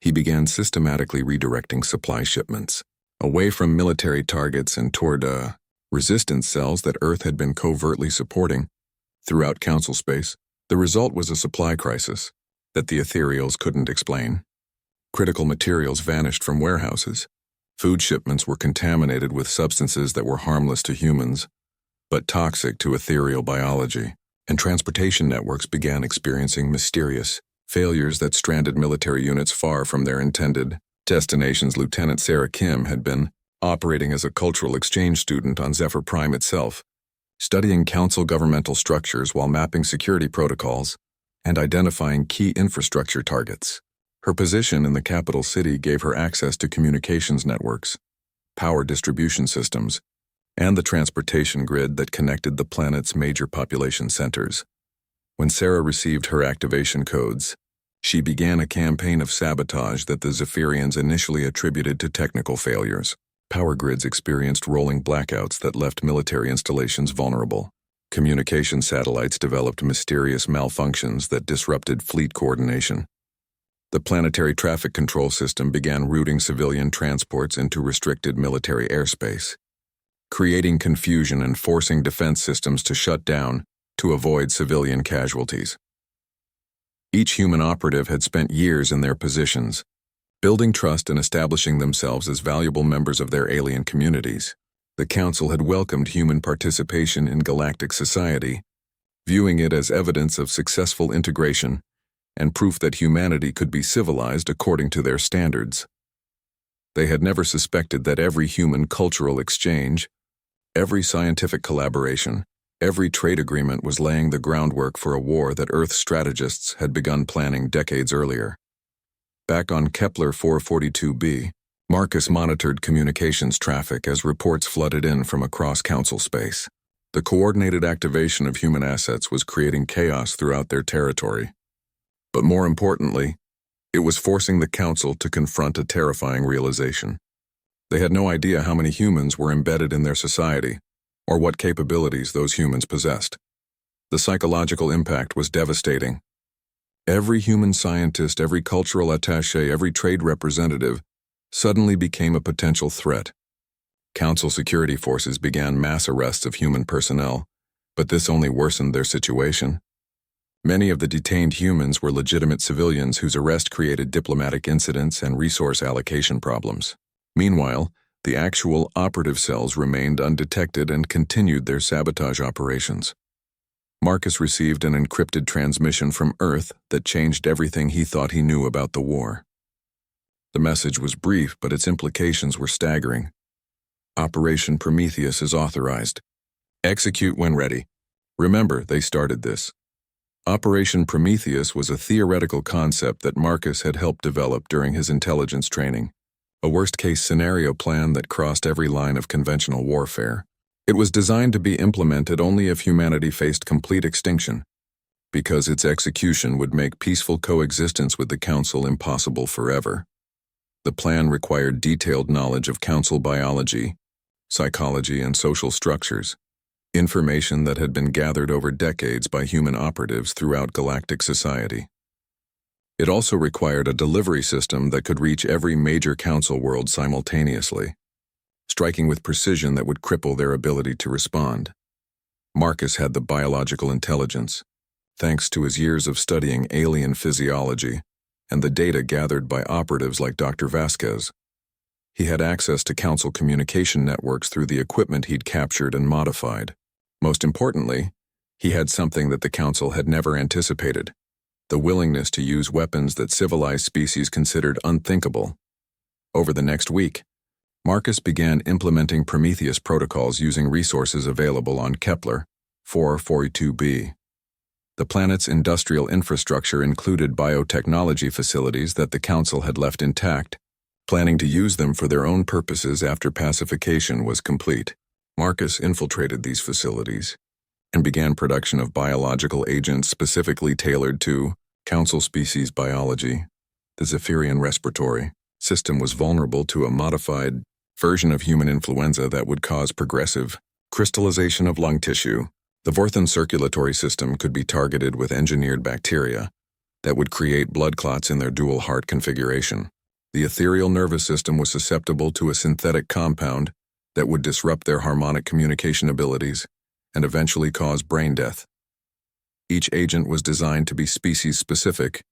he began systematically redirecting supply shipments away from military targets and toward resistance cells that Earth had been covertly supporting throughout Council space. The result was a supply crisis that the ethereals couldn't explain. Critical materials vanished from warehouses. Food shipments were contaminated with substances that were harmless to humans, but toxic to ethereal biology, and transportation networks began experiencing mysterious failures that stranded military units far from their intended destinations. Lieutenant Sarah Kim had been operating as a cultural exchange student on Zephyr Prime itself, studying Council governmental structures while mapping security protocols and identifying key infrastructure targets. Her position in the capital city gave her access to communications networks, power distribution systems, and the transportation grid that connected the planet's major population centers. When Sarah received her activation codes, she began a campaign of sabotage that the Zephyrians initially attributed to technical failures. Power grids experienced rolling blackouts that left military installations vulnerable. Communication satellites developed mysterious malfunctions that disrupted fleet coordination. The planetary traffic control system began routing civilian transports into restricted military airspace, creating confusion and forcing defense systems to shut down to avoid civilian casualties. Each human operative had spent years in their positions, building trust and establishing themselves as valuable members of their alien communities. The Council had welcomed human participation in galactic society, viewing it as evidence of successful integration and proof that humanity could be civilized according to their standards. They had never suspected that every human cultural exchange, every scientific collaboration, every trade agreement was laying the groundwork for a war that Earth strategists had begun planning decades earlier. Back on Kepler 442b, Marcus monitored communications traffic as reports flooded in from across Council space. The coordinated activation of human assets was creating chaos throughout their territory. But more importantly, it was forcing the Council to confront a terrifying realization. They had no idea how many humans were embedded in their society, or what capabilities those humans possessed. The psychological impact was devastating. Every human scientist, every cultural attaché, every trade representative suddenly became a potential threat. Council security forces began mass arrests of human personnel, but this only worsened their situation. Many of the detained humans were legitimate civilians whose arrest created diplomatic incidents and resource allocation problems. Meanwhile, The actual operative cells remained undetected and continued their sabotage operations. Marcus received an encrypted transmission from Earth that changed everything he thought he knew about the war. The message was brief, but its implications were staggering. Operation Prometheus is authorized. Execute when ready. Remember, they started this. Operation Prometheus was a theoretical concept that Marcus had helped develop during his intelligence training, a worst-case scenario plan that crossed every line of conventional warfare. It was designed to be implemented only if humanity faced complete extinction, because its execution would make peaceful coexistence with the Council impossible forever. The plan required detailed knowledge of Council biology, psychology, and social structures, information that had been gathered over decades by human operatives throughout galactic society. It also required a delivery system that could reach every major Council world simultaneously, striking with precision that would cripple their ability to respond. Marcus had the biological intelligence, thanks to his years of studying alien physiology and the data gathered by operatives like Dr. Vasquez. He had access to Council communication networks through the equipment he'd captured and modified. Most importantly, he had something that the Council had never anticipated: the willingness to use weapons that civilized species considered unthinkable. Over the next week, Marcus began implementing Prometheus protocols using resources available on Kepler 442b. The planet's industrial infrastructure included biotechnology facilities that the Council had left intact, planning to use them for their own purposes after pacification was complete. Marcus infiltrated these facilities and began production of biological agents specifically tailored to Council species biology. The Zephyrian respiratory system was vulnerable to a modified version of human influenza that would cause progressive crystallization of lung tissue. The Vorthan circulatory system could be targeted with engineered bacteria that would create blood clots in their dual heart configuration. The ethereal nervous system was susceptible to a synthetic compound that would disrupt their harmonic communication abilities and eventually cause brain death. Each agent was designed to be species-specific,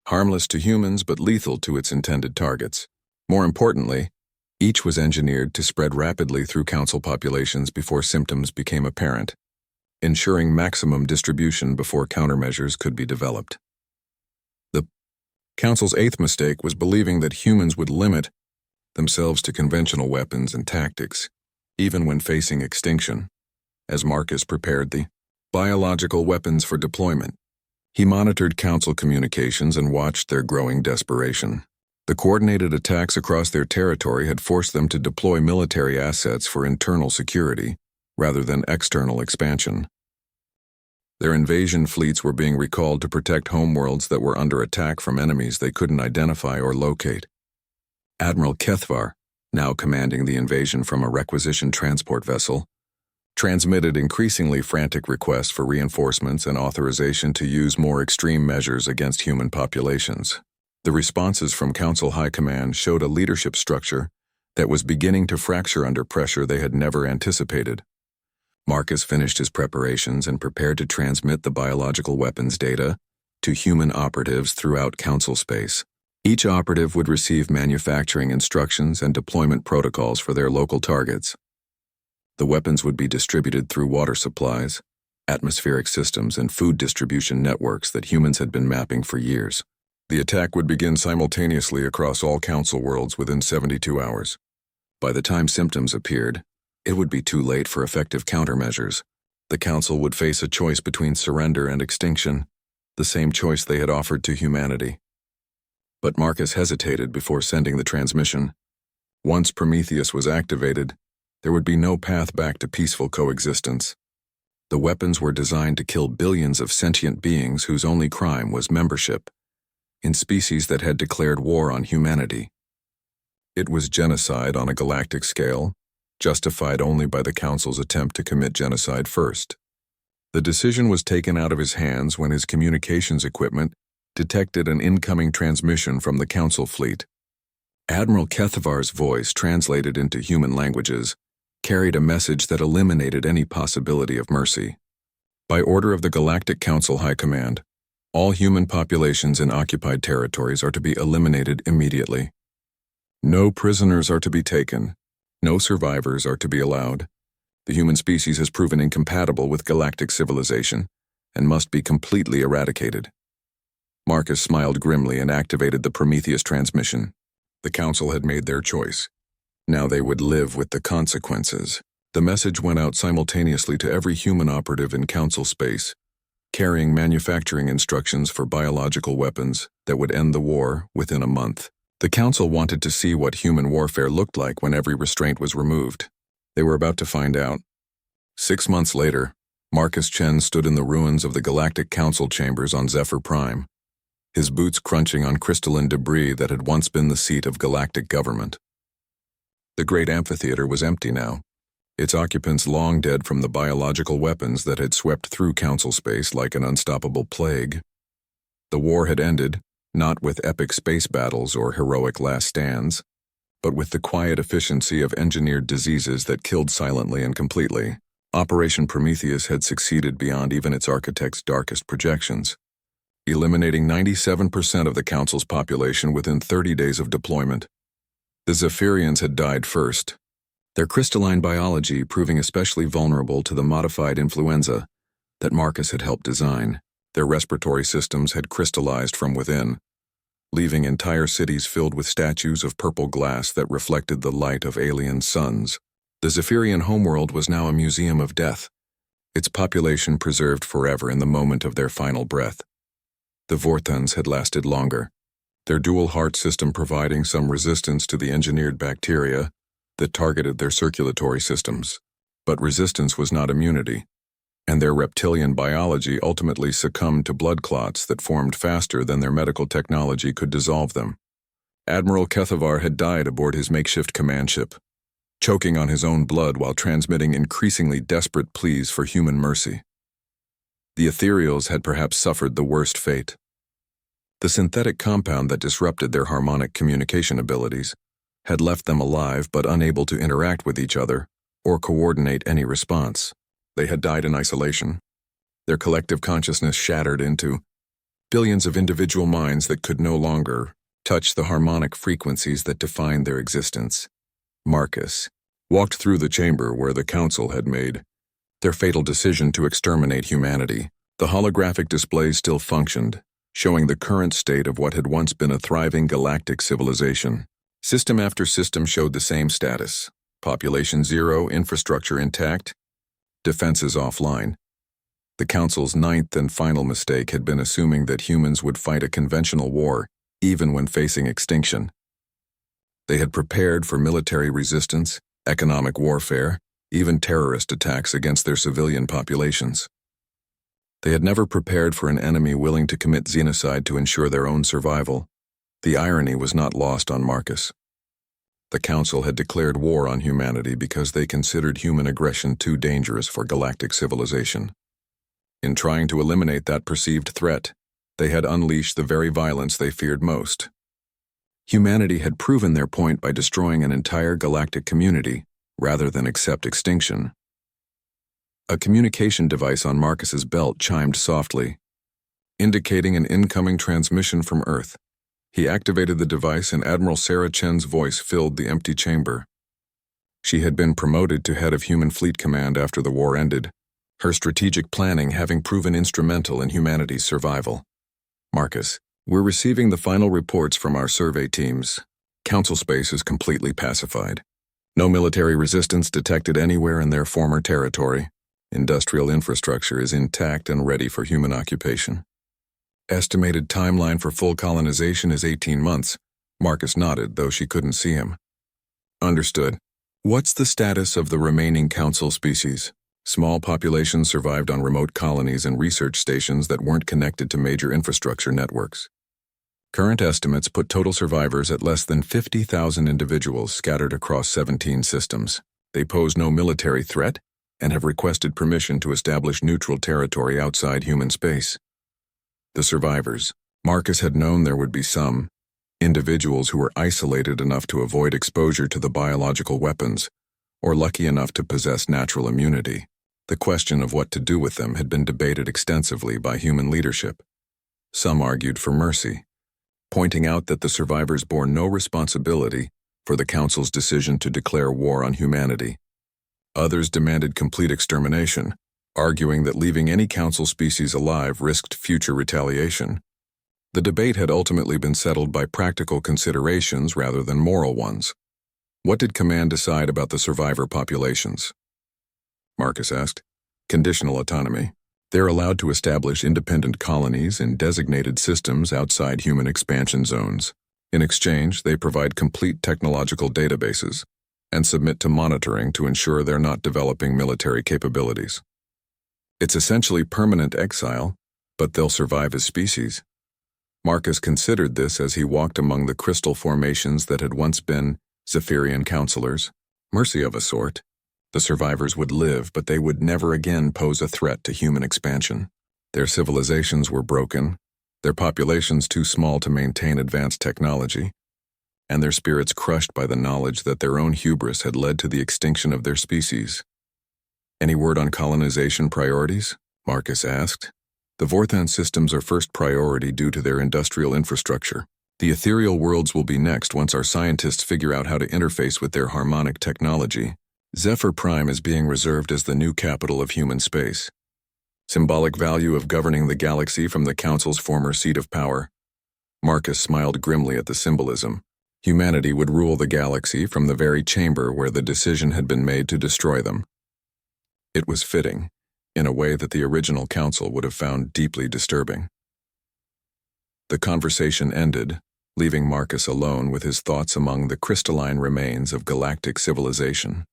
harmless to humans but lethal to its intended targets. More importantly, each was engineered to spread rapidly through Council populations before symptoms became apparent, ensuring maximum distribution before countermeasures could be developed. The Council's eighth mistake was believing that humans would limit themselves to conventional weapons and tactics, even when facing extinction. As Marcus prepared the biological weapons for deployment, he monitored Council communications and watched their growing desperation. The coordinated attacks across their territory had forced them to deploy military assets for internal security rather than external expansion. Their invasion fleets were being recalled to protect homeworlds that were under attack from enemies they couldn't identify or locate. Admiral Kethvar, now commanding the invasion from a requisitioned transport vessel, transmitted increasingly frantic requests for reinforcements and authorization to use more extreme measures against human populations. The responses from Council High Command showed a leadership structure that was beginning to fracture under pressure they had never anticipated. Marcus finished his preparations and prepared to transmit the biological weapons data to human operatives throughout Council space. Each operative would receive manufacturing instructions and deployment protocols for their local targets. The weapons would be distributed through water supplies, atmospheric systems, and food distribution networks that humans had been mapping for years. The attack would begin simultaneously across all Council worlds within 72 hours. By the time symptoms appeared, it would be too late for effective countermeasures. The Council would face a choice between surrender and extinction, the same choice they had offered to humanity. But Marcus hesitated before sending the transmission. Once Prometheus was activated, there would be no path back to peaceful coexistence. The weapons were designed to kill billions of sentient beings whose only crime was membership in species that had declared war on humanity. It was genocide on a galactic scale, justified only by the Council's attempt to commit genocide first. The decision was taken out of his hands when his communications equipment detected an incoming transmission from the Council fleet. Admiral Kethvar's voice, translated into human languages, carried a message that eliminated any possibility of mercy. By order of the Galactic Council High Command, all human populations in occupied territories are to be eliminated immediately. No prisoners are to be taken. No survivors are to be allowed. The human species has proven incompatible with galactic civilization and must be completely eradicated. Marcus smiled grimly and activated the Prometheus transmission. The Council had made their choice. Now they would live with the consequences. The message went out simultaneously to every human operative in Council space, carrying manufacturing instructions for biological weapons that would end the war within a month. The Council wanted to see what human warfare looked like when every restraint was removed. They were about to find out. 6 months later, Marcus Chen stood in the ruins of the Galactic Council chambers on Zephyr Prime, his boots crunching on crystalline debris that had once been the seat of galactic government. The great amphitheater was empty now, its occupants long dead from the biological weapons that had swept through Council space like an unstoppable plague. The war had ended, not with epic space battles or heroic last stands, but with the quiet efficiency of engineered diseases that killed silently and completely. Operation Prometheus had succeeded beyond even its architect's darkest projections, eliminating 97% of the Council's population within 30 days of deployment. The Zephyrians had died first, their crystalline biology proving especially vulnerable to the modified influenza that Marcus had helped design. Their respiratory systems had crystallized from within, leaving entire cities filled with statues of purple glass that reflected the light of alien suns. The Zephyrian homeworld was now a museum of death, its population preserved forever in the moment of their final breath. The Vorthons had lasted longer, their dual heart system providing some resistance to the engineered bacteria that targeted their circulatory systems. But resistance was not immunity, and their reptilian biology ultimately succumbed to blood clots that formed faster than their medical technology could dissolve them. Admiral Kethavar had died aboard his makeshift command ship, choking on his own blood while transmitting increasingly desperate pleas for human mercy. The ethereals had perhaps suffered the worst fate. The synthetic compound that disrupted their harmonic communication abilities had left them alive but unable to interact with each other or coordinate any response. They had died in isolation, their collective consciousness shattered into billions of individual minds that could no longer touch the harmonic frequencies that defined their existence. Marcus walked through the chamber where the Council had made their fatal decision to exterminate humanity. The holographic display still functioned, showing the current state of what had once been a thriving galactic civilization. System after system showed the same status: population 0, infrastructure intact, defenses offline. The Council's ninth and final mistake had been assuming that humans would fight a conventional war, even when facing extinction. They had prepared for military resistance, economic warfare, even terrorist attacks against their civilian populations. They had never prepared for an enemy willing to commit xenocide to ensure their own survival. The irony was not lost on Marcus. The Council had declared war on humanity because they considered human aggression too dangerous for galactic civilization. In trying to eliminate that perceived threat, they had unleashed the very violence they feared most. Humanity had proven their point by destroying an entire galactic community, rather than accept extinction. A communication device on Marcus's belt chimed softly, indicating an incoming transmission from Earth. He activated the device and Admiral Sarah Chen's voice filled the empty chamber. She had been promoted to head of Human Fleet Command after the war ended, her strategic planning having proven instrumental in humanity's survival. Marcus, we're receiving the final reports from our survey teams. Council space is completely pacified. No military resistance detected anywhere in their former territory. Industrial infrastructure is intact and ready for human occupation. Estimated timeline for full colonization is 18 months. Marcus nodded, though she couldn't see him. Understood. What's the status of the remaining Council species? Small populations survived on remote colonies and research stations that weren't connected to major infrastructure networks. Current estimates put total survivors at less than 50,000 individuals scattered across 17 systems. They pose no military threat and have requested permission to establish neutral territory outside human space. The survivors. Marcus had known there would be some individuals who were isolated enough to avoid exposure to the biological weapons, or lucky enough to possess natural immunity. The question of what to do with them had been debated extensively by human leadership. Some argued for mercy, pointing out that the survivors bore no responsibility for the Council's decision to declare war on humanity. Others demanded complete extermination, arguing that leaving any Council species alive risked future retaliation. The debate had ultimately been settled by practical considerations rather than moral ones. What did Command decide about the survivor populations? Marcus asked. Conditional autonomy. They're allowed to establish independent colonies in designated systems outside human expansion zones. In exchange, they provide complete technological databases and submit to monitoring to ensure they're not developing military capabilities. It's essentially permanent exile, but they'll survive as species. Marcus considered this as he walked among the crystal formations that had once been Zephyrian counselors. Mercy of a sort. The survivors would live, but they would never again pose a threat to human expansion. Their civilizations were broken, their populations too small to maintain advanced technology, and their spirits crushed by the knowledge that their own hubris had led to the extinction of their species. Any word on colonization priorities? Marcus asked. The Vorthan systems are first priority due to their industrial infrastructure. The ethereal worlds will be next once our scientists figure out how to interface with their harmonic technology. Zephyr Prime is being reserved as the new capital of human space. Symbolic value of governing the galaxy from the Council's former seat of power. Marcus smiled grimly at the symbolism. Humanity would rule the galaxy from the very chamber where the decision had been made to destroy them. It was fitting, in a way that the original Council would have found deeply disturbing. The conversation ended, leaving Marcus alone with his thoughts among the crystalline remains of galactic civilization.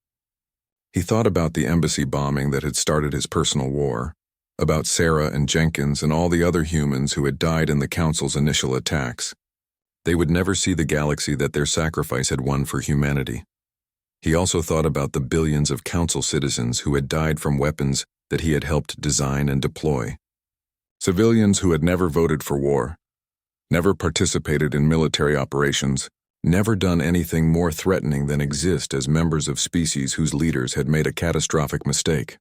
He thought about the embassy bombing that had started his personal war, about Sarah and Jenkins and all the other humans who had died in the Council's initial attacks. They would never see the galaxy that their sacrifice had won for humanity. He also thought about the billions of Council citizens who had died from weapons that he had helped design and deploy. Civilians who had never voted for war, never participated in military operations, never done anything more threatening than exist as members of species whose leaders had made a catastrophic mistake.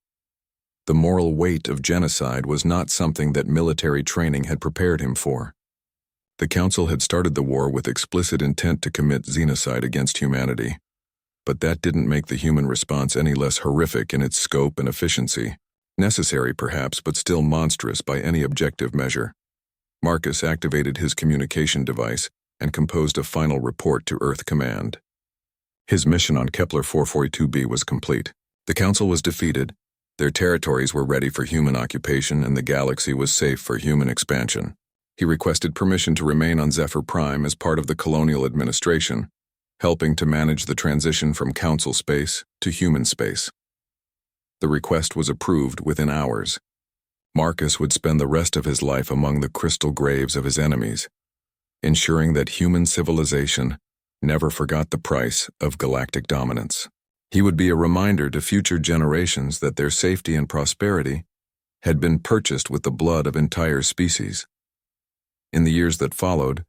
The moral weight of genocide was not something that military training had prepared him for. The Council had started the war with explicit intent to commit xenocide against humanity, but that didn't make the human response any less horrific in its scope and efficiency. Necessary perhaps, but still monstrous by any objective measure. Marcus activated his communication device and composed a final report to Earth Command. His mission on Kepler 442b was complete. The Council was defeated, their territories were ready for human occupation, and the galaxy was safe for human expansion. He requested permission to remain on Zephyr Prime as part of the colonial administration, helping to manage the transition from Council space to human space. The request was approved within hours. Marcus would spend the rest of his life among the crystal graves of his enemies, ensuring that human civilization never forgot the price of galactic dominance. He would be a reminder to future generations that their safety and prosperity had been purchased with the blood of entire species. In the years that followed,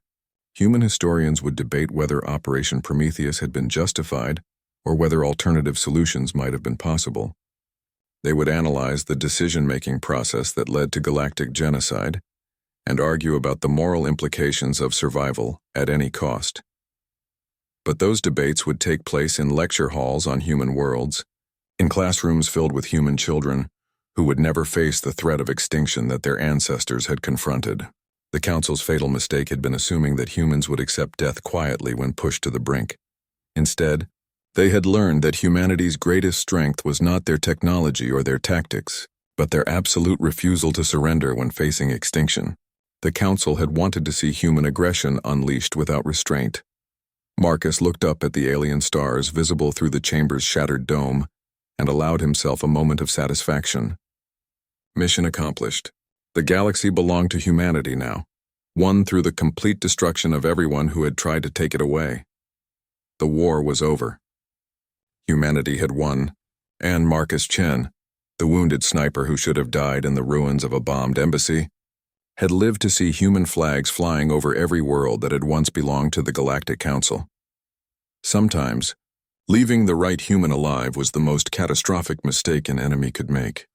human historians would debate whether Operation Prometheus had been justified or whether alternative solutions might have been possible. They would analyze the decision-making process that led to galactic genocide and argue about the moral implications of survival at any cost. But those debates would take place in lecture halls on human worlds, in classrooms filled with human children who would never face the threat of extinction that their ancestors had confronted. The Council's fatal mistake had been assuming that humans would accept death quietly when pushed to the brink. Instead, they had learned that humanity's greatest strength was not their technology or their tactics, but their absolute refusal to surrender when facing extinction. The Council had wanted to see human aggression unleashed without restraint. Marcus looked up at the alien stars visible through the chamber's shattered dome and allowed himself a moment of satisfaction. Mission accomplished. The galaxy belonged to humanity now, won through the complete destruction of everyone who had tried to take it away. The war was over. Humanity had won, and Marcus Chen, the wounded sniper who should have died in the ruins of a bombed embassy, had lived to see human flags flying over every world that had once belonged to the Galactic Council. Sometimes, leaving the right human alive was the most catastrophic mistake an enemy could make.